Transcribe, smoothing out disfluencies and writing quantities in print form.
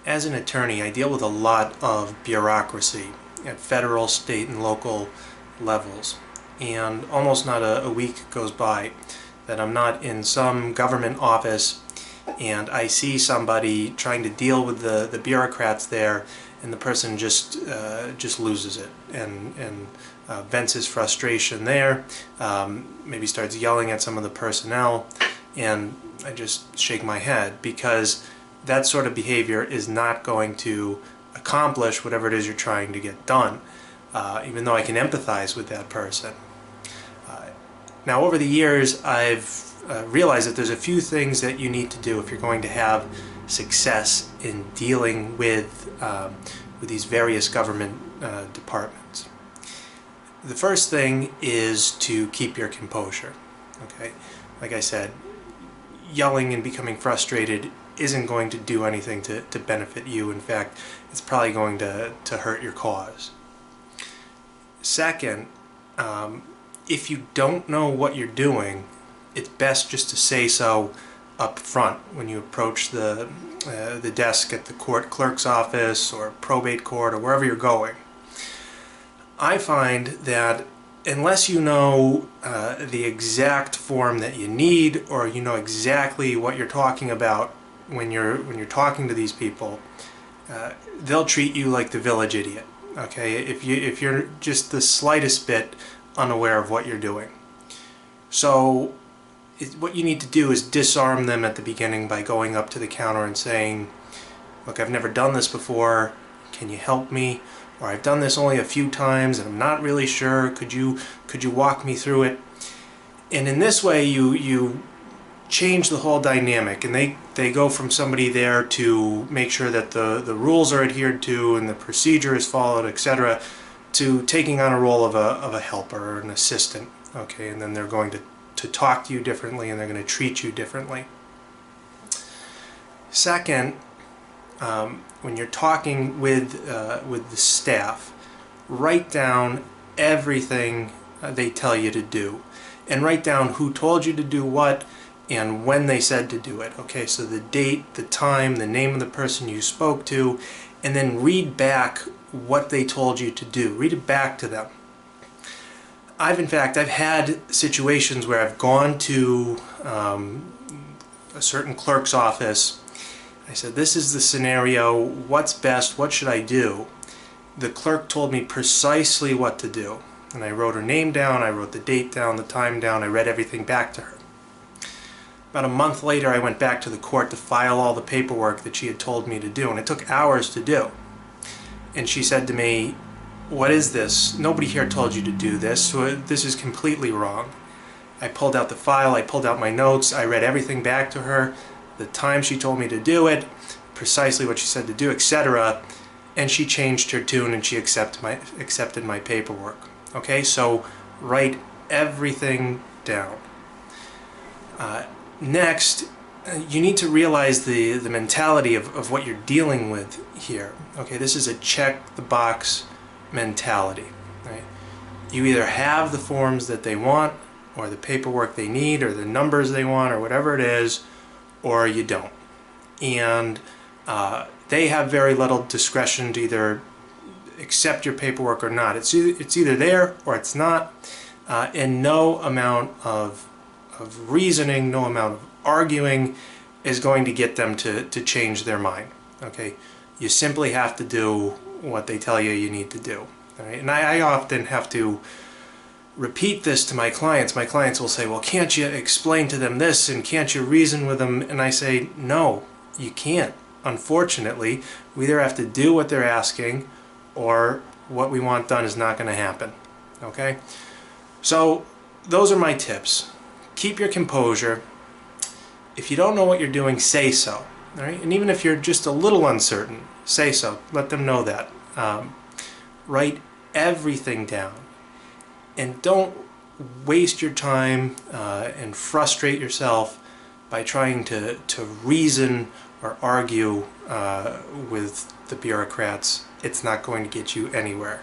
As an attorney, I deal with a lot of bureaucracy at federal, state, and local levels. And almost not a week goes by that I'm not in some government office and I see somebody trying to deal with the bureaucrats there, and the person just loses it and vents his frustration there, maybe starts yelling at some of the personnel, and I just shake my head, because that sort of behavior is not going to accomplish whatever it is you're trying to get done, even though I can empathize with that person. Now, over the years, I've realized that there's a few things that you need to do if you're going to have success in dealing with these various government departments. The first thing is to keep your composure. Okay, like I said, yelling and becoming frustrated isn't going to do anything to benefit you. In fact, it's probably going to hurt your cause. Second, if you don't know what you're doing, it's best just to say so up front when you approach the desk at the court clerk's office or probate court or wherever you're going. I find that unless you know the exact form that you need, or you know exactly what you're talking about when you're talking to these people, they'll treat you like the village idiot. Okay, if you're just the slightest bit unaware of what you're doing. So what you need to do is disarm them at the beginning by going up to the counter and saying, "Look, I've never done this before. Can you help me? Or I've done this only a few times and I'm not really sure. Could you walk me through it?" And in this way, you change the whole dynamic, and they go from somebody there to make sure that the rules are adhered to and the procedure is followed, etc., to taking on a role of a helper or an assistant. Okay, and then they're going to talk to you differently, and they're going to treat you differently. Second, when you're talking with the staff, write down everything they tell you to do, and write down who told you to do what and when they said to do it. Okay, so the date, the time, the name of the person you spoke to, and then read back what they told you to do. Read it back to them. In fact, I've had situations where I've gone to a certain clerk's office. I said, "This is the scenario, what's best, what should I do?" The clerk told me precisely what to do, and I wrote her name down, I wrote the date down, the time down, I read everything back to her. About a month later, I went back to the court to file all the paperwork that she had told me to do, and it took hours to do. And she said to me, "What is this? Nobody here told you to do this, so this is completely wrong." I pulled out the file, I pulled out my notes, I read everything back to her, the time she told me to do it, precisely what she said to do, etc., and she changed her tune and she accepted my paperwork. Okay, so write everything down. Next, you need to realize the mentality of what you're dealing with here. Okay, this is a check-the-box mentality. Right? You either have the forms that they want, or the paperwork they need, or the numbers they want, or whatever it is, or you don't. And they have very little discretion to either accept your paperwork or not. It's either there or it's not, and no amount of reasoning, no amount of arguing is going to get them to change their mind. Okay, you simply have to do what they tell you you need to do. All right? And I often have to repeat this to my clients. My clients will say, "Well, can't you explain to them this, and can't you reason with them?" And I say, "No, you can't. Unfortunately, we either have to do what they're asking, or what we want done is not going to happen." Okay? So those are my tips. Keep your composure. If you don't know what you're doing, say so. All right? And even if you're just a little uncertain, say so. Let them know that. Write everything down. And don't waste your time and frustrate yourself by trying to reason or argue with the bureaucrats. It's not going to get you anywhere.